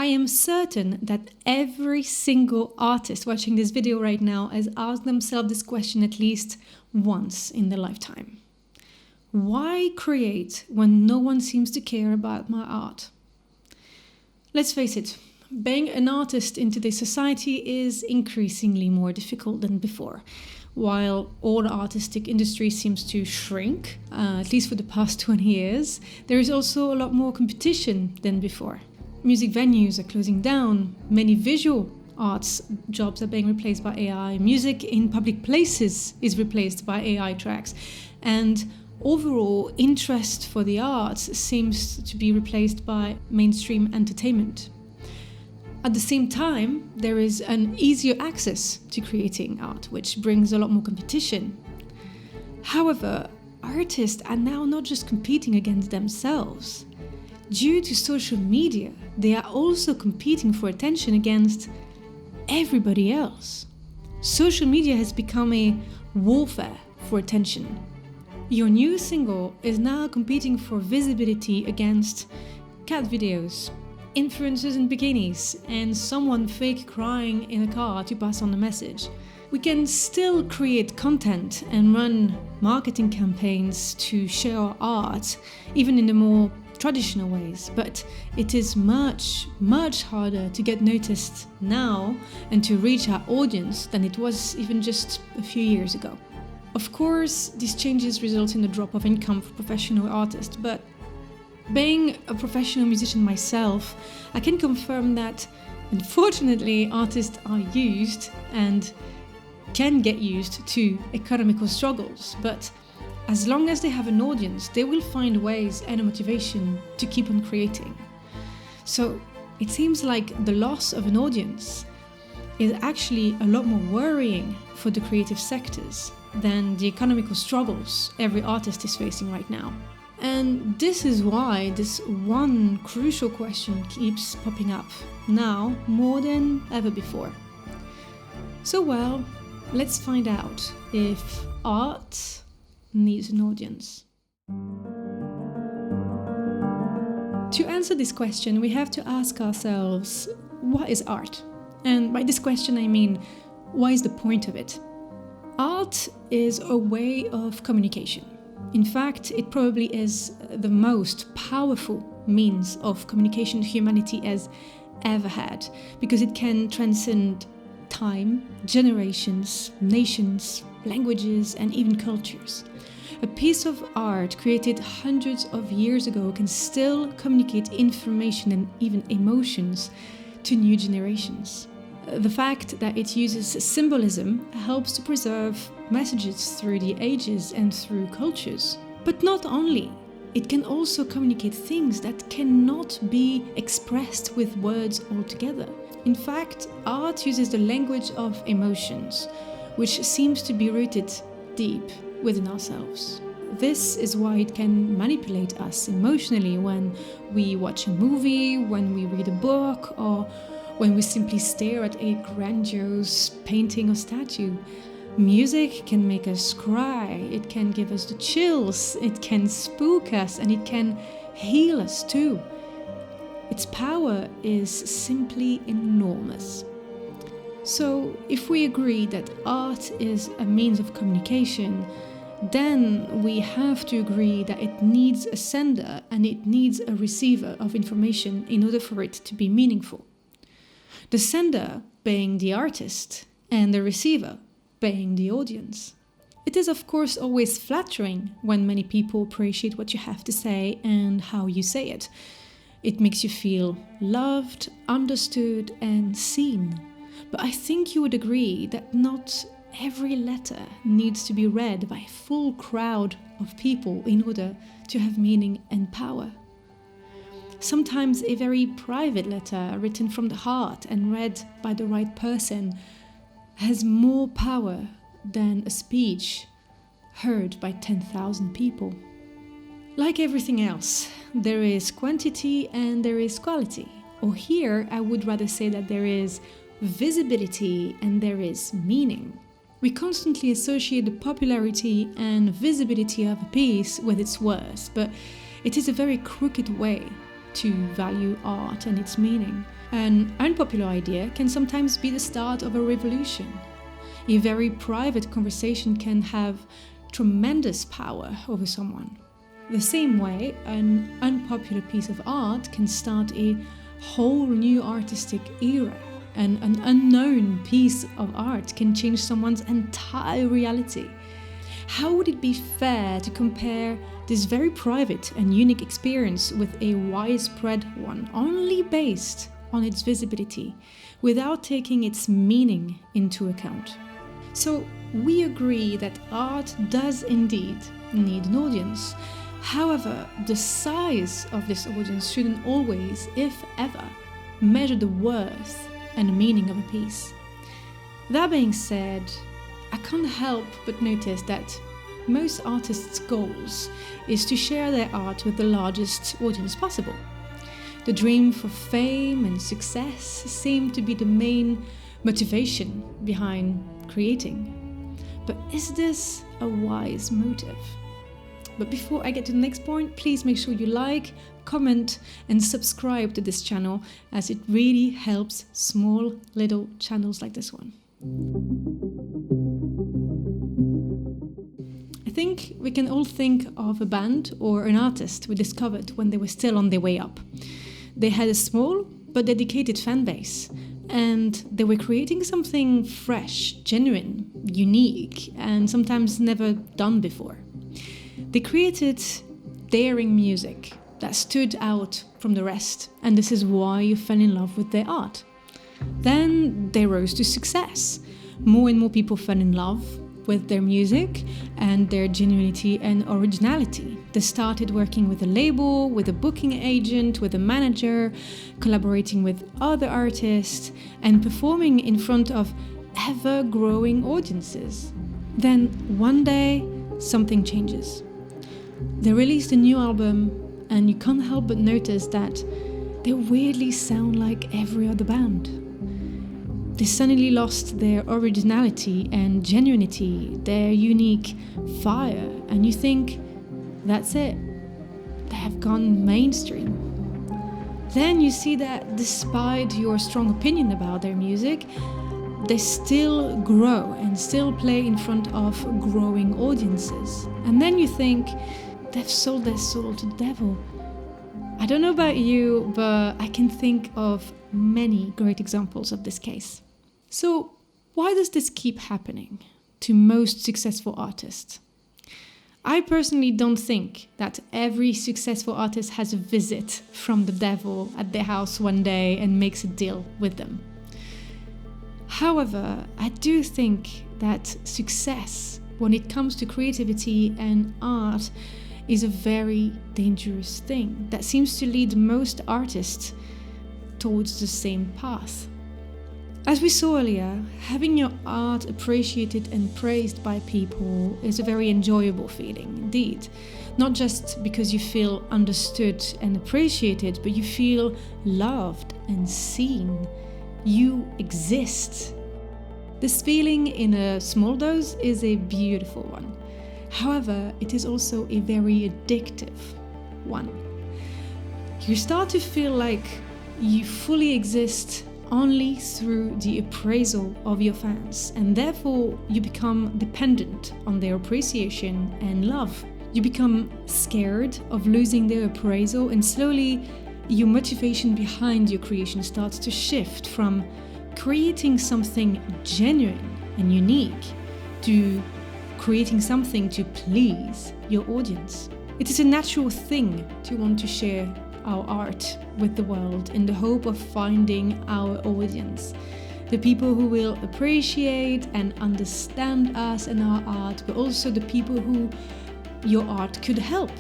I am certain that every single artist watching this video right now has asked themselves this question at least once in their lifetime. Why create when no one seems to care about my art? Let's face it, being an artist in today's society is increasingly more difficult than before. While all the artistic industry seems to shrink, at least for the past 20 years, there is also a lot more competition than before. Music venues are closing down, many visual arts jobs are being replaced by AI, music in public places is replaced by AI tracks, and overall interest for the arts seems to be replaced by mainstream entertainment. At the same time, there is an easier access to creating art, which brings a lot more competition. However, artists are now not just competing against themselves. Due to social media, they are also competing for attention against everybody else. Social media has become a warfare for attention. Your new single is now competing for visibility against cat videos, influencers in bikinis, and someone fake crying in a car to pass on the message. We can still create content and run marketing campaigns to share our art, even in the more traditional ways, but it is much harder to get noticed now and to reach our audience than it was even just a few years ago. Of course, these changes result in a drop of income for professional artists, but being a professional musician myself, I can confirm that unfortunately artists are used and can get used to economical struggles, but as long as they have an audience, they will find ways and a motivation to keep on creating. So it seems like the loss of an audience is actually a lot more worrying for the creative sectors than the economical struggles every artist is facing right now. And this is why this one crucial question keeps popping up now more than ever before. So well, let's find out if art needs an audience. To answer this question, we have to ask ourselves, what is art? And by this question I mean, what is the point of it? Art is a way of communication. In fact, it probably is the most powerful means of communication humanity has ever had, because it can transcend time, generations, nations, languages, and even cultures. A piece of art created hundreds of years ago can still communicate information and even emotions to new generations. The fact that it uses symbolism helps to preserve messages through the ages and through cultures. But not only, it can also communicate things that cannot be expressed with words altogether. In fact, art uses the language of emotions, which seems to be rooted deep within ourselves. This is why it can manipulate us emotionally when we watch a movie, when we read a book, or when we simply stare at a grandiose painting or statue. Music can make us cry, it can give us the chills, it can spook us, and it can heal us too. Its power is simply enormous. So, if we agree that art is a means of communication, then we have to agree that it needs a sender and it needs a receiver of information in order for it to be meaningful. The sender being the artist and the receiver being the audience. It is of course always flattering when many people appreciate what you have to say and how you say it. It makes you feel loved, understood, and seen. But I think you would agree that not every letter needs to be read by a full crowd of people in order to have meaning and power. Sometimes a very private letter written from the heart and read by the right person has more power than a speech heard by 10,000 people. Like everything else, there is quantity and there is quality. Or here, I would rather say that there is visibility and there is meaning. We constantly associate the popularity and visibility of a piece with its worth, but it is a very crooked way to value art and its meaning. An unpopular idea can sometimes be the start of a revolution. A very private conversation can have tremendous power over someone. The same way, an unpopular piece of art can start a whole new artistic era, and an unknown piece of art can change someone's entire reality. How would it be fair to compare this very private and unique experience with a widespread one, only based on its visibility, without taking its meaning into account? So we agree that art does indeed need an audience. However, the size of this audience shouldn't always, if ever, measure the worth and the meaning of a piece. That being said, I can't help but notice that most artists' goals is to share their art with the largest audience possible. The dream for fame and success seem to be the main motivation behind creating. But is this a wise motive? But before I get to the next point, please make sure you like, comment and subscribe to this channel, as it really helps small little channels like this one. I think we can all think of a band or an artist we discovered when they were still on their way up. They had a small but dedicated fan base, and they were creating something fresh, genuine, unique, and sometimes never done before. They created daring music that stood out from the rest, and this is why you fell in love with their art. Then they rose to success. More and more people fell in love with their music and their genuinity and originality. They started working with a label, with a booking agent, with a manager, collaborating with other artists, and performing in front of ever-growing audiences. Then one day, something changes. They released a new album, and you can't help but notice that they weirdly sound like every other band. They suddenly lost their originality and genuinity, their unique fire, and you think, that's it, they have gone mainstream. Then you see that despite your strong opinion about their music, they still grow and still play in front of growing audiences. And then you think, they've sold their soul to the devil. I don't know about you, but I can think of many great examples of this case. So, why does this keep happening to most successful artists? I personally don't think that every successful artist has a visit from the devil at their house one day and makes a deal with them. However, I do think that success, when it comes to creativity and art, is a very dangerous thing that seems to lead most artists towards the same path. As we saw earlier, having your art appreciated and praised by people is a very enjoyable feeling indeed. Not just because you feel understood and appreciated, but you feel loved and seen. You exist. This feeling in a small dose is a beautiful one. However, it is also a very addictive one. You start to feel like you fully exist only through the appraisal of your fans, and therefore you become dependent on their appreciation and love. You become scared of losing their appraisal, and slowly your motivation behind your creation starts to shift from creating something genuine and unique to creating something to please your audience. It is a natural thing to want to share our art with the world in the hope of finding our audience. The people who will appreciate and understand us and our art, but also the people who your art could help.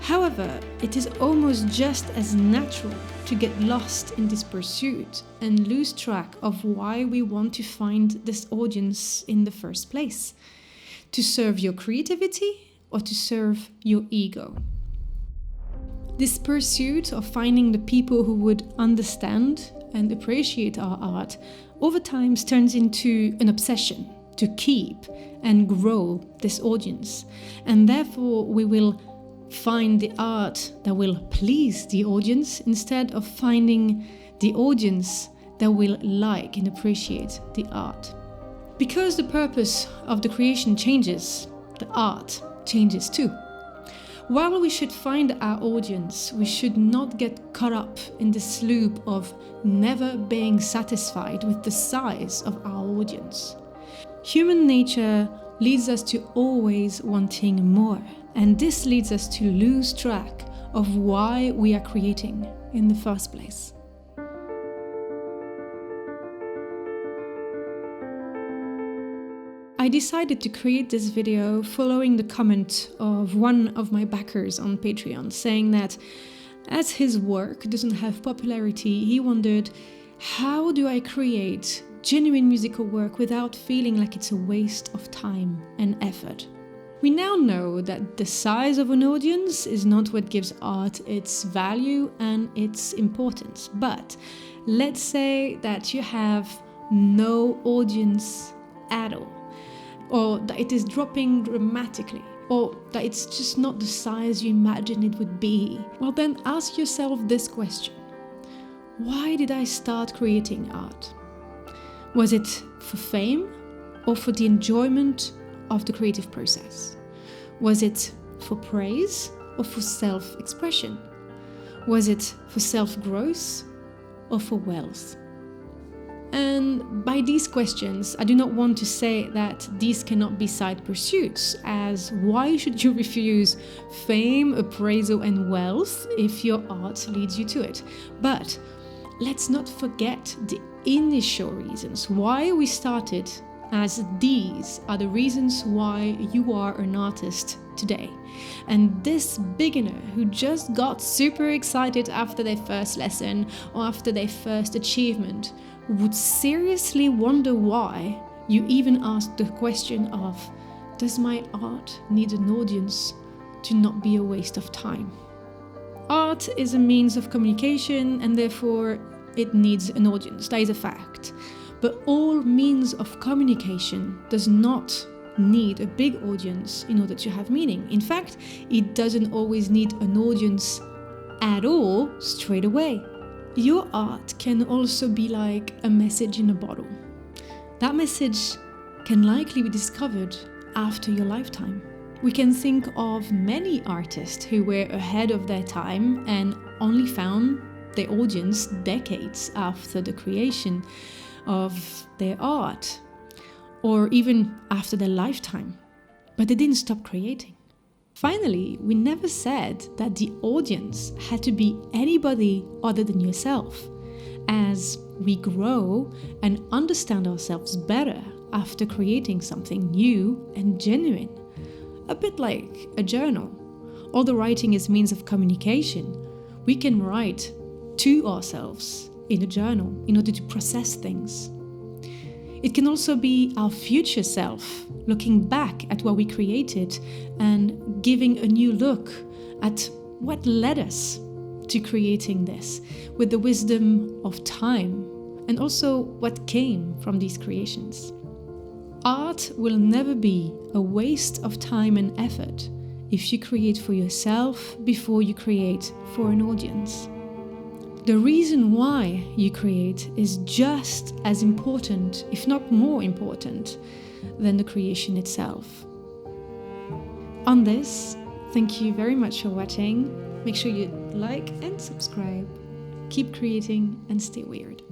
However, it is almost just as natural to get lost in this pursuit and lose track of why we want to find this audience in the first place. To serve your creativity or to serve your ego. This pursuit of finding the people who would understand and appreciate our art over time turns into an obsession to keep and grow this audience. And therefore we will find the art that will please the audience instead of finding the audience that will like and appreciate the art. Because the purpose of the creation changes, the art changes too. While we should find our audience, we should not get caught up in this loop of never being satisfied with the size of our audience. Human nature leads us to always wanting more, and this leads us to lose track of why we are creating in the first place. I decided to create this video following the comment of one of my backers on Patreon, saying that as his work doesn't have popularity, he wondered, how do I create genuine musical work without feeling like it's a waste of time and effort? We now know that the size of an audience is not what gives art its value and its importance. But let's say that you have no audience at all, or that it is dropping dramatically, or that it's just not the size you imagined it would be. Well, then ask yourself this question. Why did I start creating art? Was it for fame or for the enjoyment of the creative process? Was it for praise or for self-expression? Was it for self-growth or for wealth? And by these questions, I do not want to say that these cannot be side pursuits, as why should you refuse fame, appraisal and wealth if your art leads you to it? But let's not forget the initial reasons why we started, as these are the reasons why you are an artist today. And this beginner who just got super excited after their first lesson or after their first achievement would seriously wonder why you even asked the question of, does my art need an audience to not be a waste of time? Art is a means of communication and therefore it needs an audience, that is a fact. But all means of communication does not need a big audience in order to have meaning. In fact, it doesn't always need an audience at all straight away. Your art can also be like a message in a bottle. That message can likely be discovered after your lifetime. We can think of many artists who were ahead of their time and only found their audience decades after the creation of their art, or even after their lifetime, but they didn't stop creating. Finally, we never said that the audience had to be anybody other than yourself. As we grow and understand ourselves better after creating something new and genuine, a bit like a journal. Although writing is means of communication, we can write to ourselves in a journal in order to process things. It can also be our future self looking back at what we created and giving a new look at what led us to creating this with the wisdom of time and also what came from these creations. Art will never be a waste of time and effort if you create for yourself before you create for an audience. The reason why you create is just as important, if not more important, than the creation itself. On this, thank you very much for watching. Make sure you like and subscribe. Keep creating and stay weird.